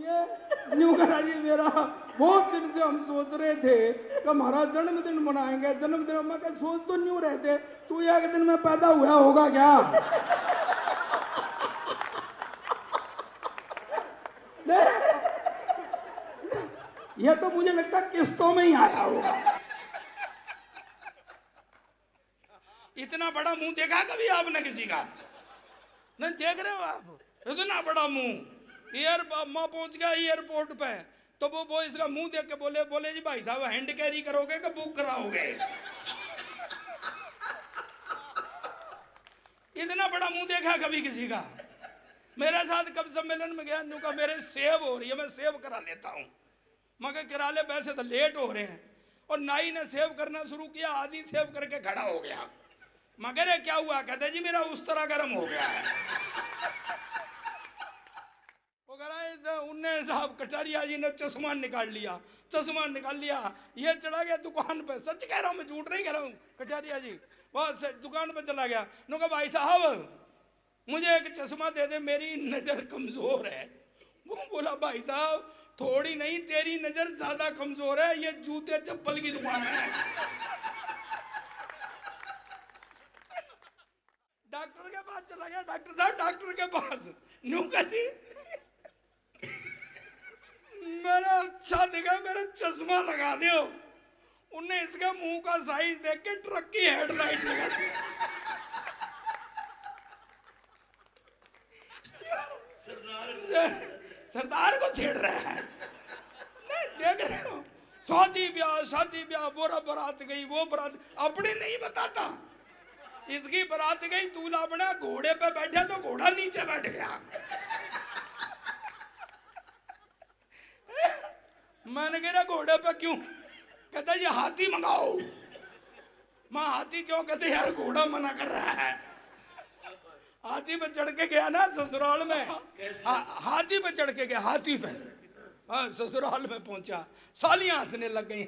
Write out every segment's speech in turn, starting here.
ये न्यू करा जी मेरा बहुत दिन से हम सोच रहे थे कि हमारा जन्मदिन मनाएंगे। जन्मदिन में क्या सोच तो न्यू रहते, तू एक दिन में पैदा हुआ होगा क्या? ये तो मुझे लगता है किस्तों में ही आया होगा। इतना बड़ा मुंह देखा कभी आपने किसी का? नहीं देख रहे हो आप? इतना बड़ा मुंह। माँ पहुंच गया एयरपोर्ट पे तो वो इसका मुंह देख के बोले जी भाई साहब हैंड कैरी करोगे कि बुक कराओगे? इतना बड़ा मुंह देखा कभी किसी का? मेरे साथ कब सम्मेलन में गया, न्यू का मेरे सेव हो रही है, मैं सेव करा लेता हूँ। मगर करा ले, वैसे तो लेट हो रहे हैं। और नाई ने सेव करना शुरू किया, आधी सेव करके खड़ा हो गया। मगर क्या हुआ? कहते जी मेरा उस तरह गर्म हो गया है। वो करा उनने साहब कटारिया जी ने चश्मा निकाल लिया, चश्मा निकाल लिया, ये चढ़ा गया दुकान पे। सच कह रहा हूँ, मैं झूठ नहीं कह रहा हूँ। कटारिया जी वह दुकान पे चला गया। नो कहा भाई साहब मुझे एक चश्मा दे दे, मेरी नजर कमजोर है। वो बोला भाई साहब थोड़ी नहीं, तेरी नजर ज्यादा कमजोर है, ये जूते चप्पल की दुकान है। डॉक्टर के पास चला गया। डॉक्टर साहब डॉक्टर के पास। न्यू का जी मेरा अच्छा दिखा, मेरा चश्मा लगा दो। उन्हें इसका मुंह का साइज देख के ट्रक की हेडलाइट लगा दी। सरदार को छेड़ रहा है। नहीं देख रहे हो, शादी ब्याह बोरा बारात गई, वो बारात अपने नहीं बताता। इसकी बारात गई, दूल्हा बना घोड़े पे बैठा तो घोड़ा नीचे बैठ गया। मैंने कहा घोड़े पे क्यों? कहता ये हाथी मंगाओ। मां हाथी क्यों? कहते यार घोड़ा मना कर रहा है। हाथी पे चढ़ के गया ना ससुराल में। हाथी पे चढ़ के गया, हाथी पे। ससुराल में पहुंचा, सालियां हंसने लग गई।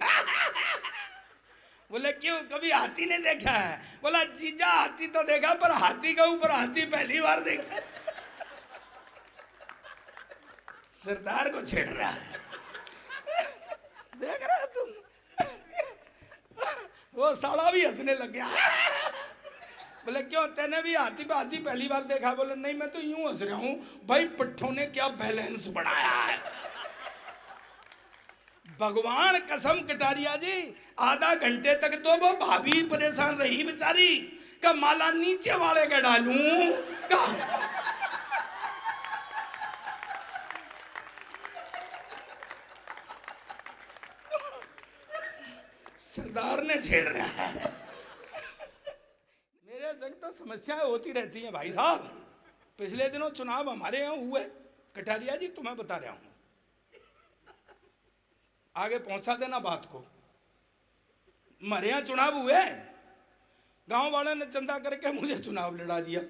बोले क्यों, कभी हाथी नहीं देखा है? बोला जीजा हाथी तो देखा, पर हाथी के ऊपर हाथी पहली बार देखा। सरदार को छेड़ रहा है। देख रहे हो तुम? वो साला भी हंसने लग गया। बोले क्यों, तेने भी हाथी पे हाथी पहली बार देखा? बोले नहीं मैं तो यूं हंस रहा हूं भाई, पट्ठों ने क्या बैलेंस बनाया है। भगवान कसम कटारिया जी, आधा घंटे तक तो वो भाभी परेशान रही बेचारी, का माला नीचे वाले का डालूं का। सरदार ने छेड़ रहा है। मेरे संग तो समस्याएं होती रहती हैं भाई साहब। पिछले दिनों चुनाव हमारे यहाँ हुए, कटारिया जी तुम्हें बता रहा हूं, आगे पहुंचा देना बात को। हमारे यहाँ चुनाव हुए, गांव वाले ने चंदा करके मुझे चुनाव लड़ा दिया,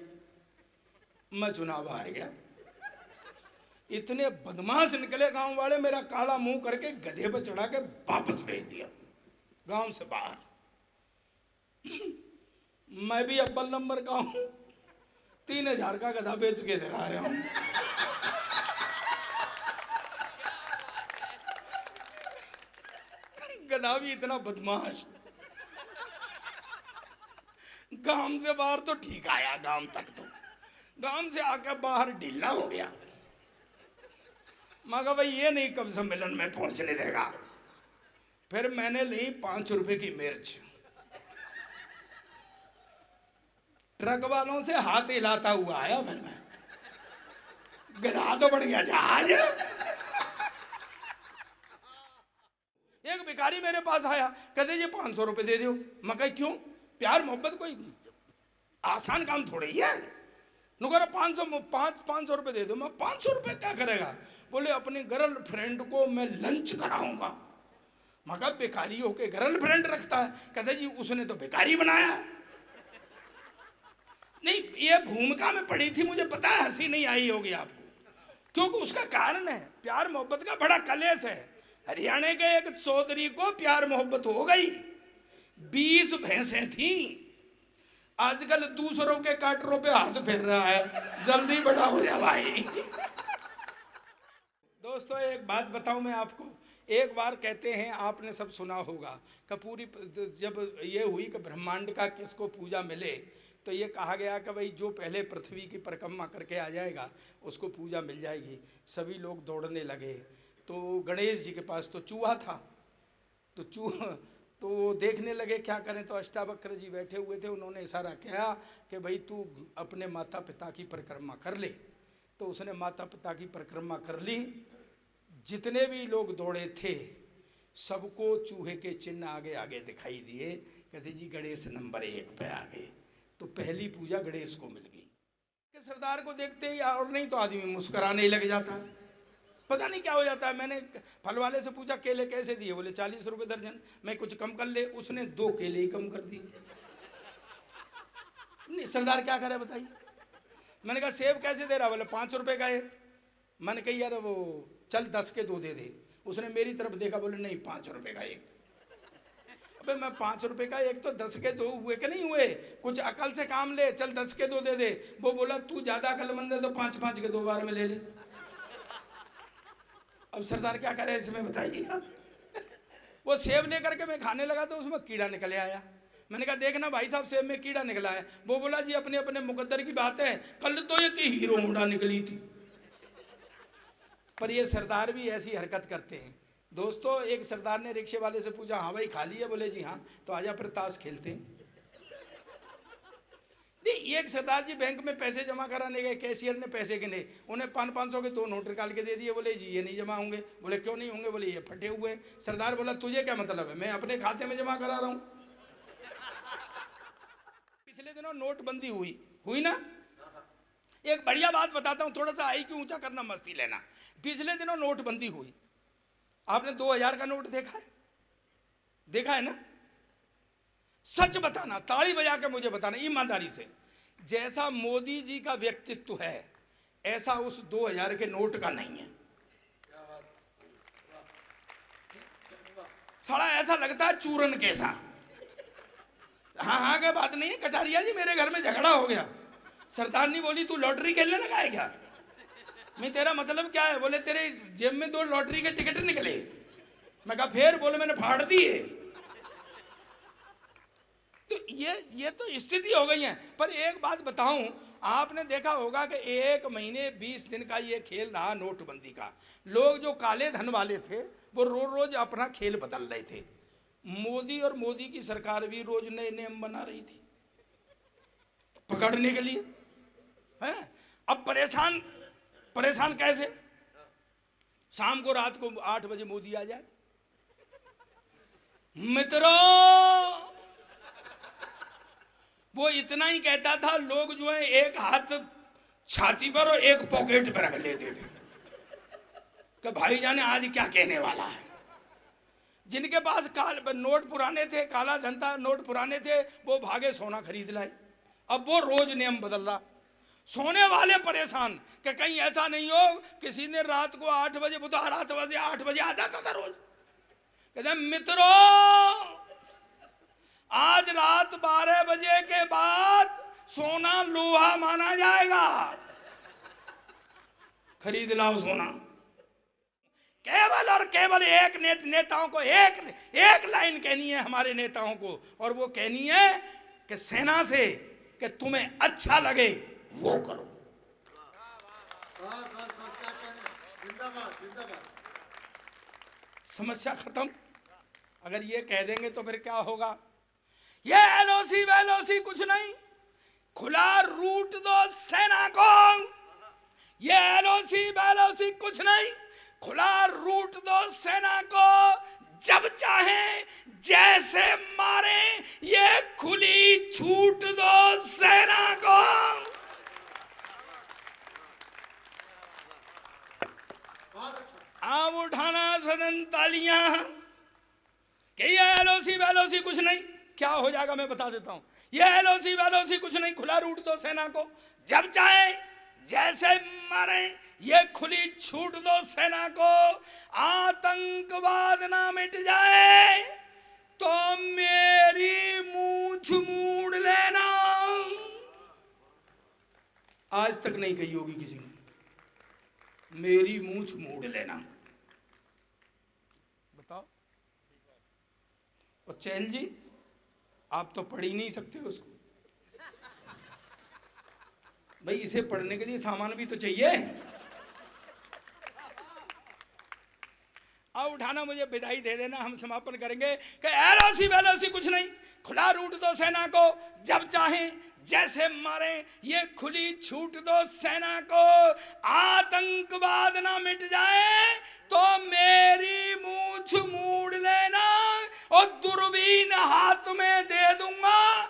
मैं चुनाव हार गया। इतने बदमाश निकले गांव वाले, मेरा काला मुंह करके गधे पर चढ़ा के वापस भेज दिया गांव से बाहर। मैं भी अव्वल नंबर का हूं, 3000 का गधा बेच के दिला रहा हूं। गधा भी इतना बदमाश। गांव से बाहर तो ठीक आया, गांव तक तो, गांव से आकर बाहर ढीला हो गया। मगर भाई ये नहीं कब सम्मेलन में पहुंचने देगा। फिर मैंने ली 5 रुपए की मिर्च, ट्रक वालों से हाथ हिलाता हुआ आया। फिर मैं गधा तो बढ़ गया जहाज। एक भिखारी मेरे पास आया, कहते ये 500 रुपए दे दो। मैं कहा क्यों? प्यार मोहब्बत कोई आसान काम थोड़ी है। नुकर 500 रुपए दे दो। मैं 500 रुपए क्या करेगा? बोले अपनी गर्लफ्रेंड को मैं लंच कराऊंगा। मैं कहा भिखारी होके गर्लफ्रेंड रखता है? कहते जी उसने तो भिखारी बनाया। नहीं ये भूमिका में पड़ी थी, मुझे पता है हंसी नहीं आई होगी आपको, क्योंकि उसका कारण है प्यार मोहब्बत का बड़ा कलेश है। हरियाणा के एक चौधरी को प्यार मोहब्बत हो गई, 20 भैंसें थी। आजकल दूसरों के काटरों पे हाथ फेर रहा है, जल्दी बड़ा हो जा भाई। दोस्तों एक बात बताऊं मैं आपको, एक बार कहते हैं, आपने सब सुना होगा कि पूरी जब ये हुई कि ब्रह्मांड का किसको पूजा मिले, तो ये कहा गया कि भाई जो पहले पृथ्वी की परिक्रमा करके आ जाएगा उसको पूजा मिल जाएगी। सभी लोग दौड़ने लगे। तो गणेश जी के पास तो चूहा था, तो तो वो देखने लगे क्या करें। तो अष्टावक्र जी बैठे हुए थे, उन्होंने इशारा किया कि भाई तू अपने माता पिता की परिक्रमा कर ले। तो उसने माता पिता की परिक्रमा कर ली। जितने भी लोग दौड़े थे सबको चूहे के चिन्ह आगे आगे दिखाई दिए। कहते जी गणेश नंबर 1 पे आ गए। तो पहली पूजा गणेश को मिल गई। कि सरदार को देखते ही, और नहीं तो आदमी मुस्कुराने लग जाता है, पता नहीं क्या हो जाता है। मैंने फल वाले से पूछा केले कैसे दिए, बोले 40 रुपए दर्जन। मैं कुछ कम कर ले, उसने 2 केले ही कम कर दिए। नहीं सरदार क्या करे बताइए। मैंने कहा सेब कैसे दे रहा, बोले 5 रुपए का एक। मैंने कही यार वो चल 10 के 2 दे दे। उसने मेरी तरफ देखा, बोले नहीं 5 रुपए का एक। अबे मैं 5 रुपए का एक तो 10 के 2 हुए कि नहीं हुए, कुछ अकल से काम ले, चल 10 के 2 दे दे। वो बोला तू ज्यादा अकलमंद है तो 5-5 के 2 बार में ले ले। अब सरदार क्या करे इसमें बताइए। वो सेब लेकर के मैं खाने लगा तो उसमें कीड़ा निकल आया। मैंने कहा देखना भाई साहब सेब में कीड़ा निकला है। वो बोला जी अपने अपने मुकद्दर की बात है, कल तो एक हीरो होंडा निकली थी। पर ये सरदार भी ऐसी हरकत करते हैं। दोस्तों एक सरदार ने रिक्शे वाले से पूछा, हाँ भाई खाली है, बोले जी हाँ, तो आजा फिर ताश खेलते हैं। नहीं एक सरदार जी बैंक में पैसे जमा कराने गए, कैशियर ने पैसे गिने, उन्हें 500 के 2 नोट निकाल के दे दिए। बोले जी ये नहीं जमा होंगे। बोले क्यों नहीं होंगे, बोले ये फटे हुए। सरदार बोला तुझे क्या मतलब है, मैं अपने खाते में जमा करा रहा हूं। पिछले दिनों नोटबंदी हुई ना। एक बढ़िया बात बताता हूं, थोड़ा सा आई क्यों ऊंचा करना, मस्ती लेना। पिछले दिनों नोटबंदी हुई, आपने 2000 का नोट देखा है ना। सच बताना, ताली बजा के मुझे बताना ईमानदारी से, जैसा मोदी जी का व्यक्तित्व है ऐसा उस 2000 के नोट का नहीं है। साला ऐसा लगता है चूरन कैसा। हाँ हाँ क्या बात नहीं है कटारिया जी, मेरे घर में झगड़ा हो गया। सरदारनी बोली तू लॉटरी खेलने लगा है क्या। मैं तेरा मतलब क्या है, बोले तेरे जेब में 2 लॉटरी के टिकट निकले। मैं कहा फिर, बोले मैंने फाड़ दिए। तो ये तो स्थिति हो गई है। पर एक बात बताऊं, आपने देखा होगा कि 1 महीने 20 दिन का ये खेल रहा नोटबंदी का। लोग जो काले धन वाले थे वो रोज रोज अपना खेल बदल रहे थे। मोदी और मोदी की सरकार भी रोज नए नियम बना रही थी पकड़ने के लिए, है। अब परेशान कैसे, शाम को रात को 8 बजे मोदी आ जाए। मित्रों वो इतना ही कहता था, लोग जो है एक हाथ छाती पर और एक पॉकेट पर रख लेते थे कि भाई जाने आज क्या कहने वाला है। जिनके पास नोट पुराने थे, काला धन था, नोट पुराने थे, वो भागे सोना खरीद लाए। अब वो रोज नियम बदल रहा। सोने वाले परेशान कि कहीं ऐसा नहीं हो किसी ने रात को 8 बजे, वो तो रात बजे 8 बजे आ जाता था रोज। कहते मित्रों आज रात 12 बजे के बाद सोना लोहा माना जाएगा, खरीद लाओ सोना। केवल और केवल एक नेताओं को एक लाइन कहनी है हमारे नेताओं को, और वो कहनी है कि सेना से कि तुम्हें अच्छा लगे वो करो। समस्या खत्म। अगर ये कह देंगे तो फिर क्या होगा, ये एलओसी वेलओसी कुछ नहीं, खुला रूट दो सेना को। ये एलओसी वेलओसी कुछ नहीं, खुला रूट दो सेना को, जब चाहे जैसे मारे, ये खुली छूट दो सेना को। आप उठाना सदन तालियां कि ये एलओसी वेलओसी कुछ नहीं। क्या हो जाएगा मैं बता देता हूं। ये एलओसी वेलओसी कुछ नहीं, खुला रूट दो सेना को, जब चाहे जैसे मारे, ये खुली छूट दो सेना को। आतंकवाद ना मिट जाए तो मेरी मूंछ मूड़ लेना। आज तक नहीं कही होगी किसी ने, मेरी मूछ मोड़ लेना। बताओ। और चैल जी आप तो पढ़ ही नहीं सकते उसको, भाई इसे पढ़ने के लिए सामान भी तो चाहिए। आओ उठाना, मुझे विदाई दे देना, हम समापन करेंगे कि एलोसी वेलोसी कुछ नहीं, खुला रूट दो सेना को, जब चाहे जैसे मारे, ये खुली छूट दो सेना को। आतंकवाद ना मिट जाए तो मेरी मूछ मूड़ लेना, और दूरबीन हाथ में दे दूंगा,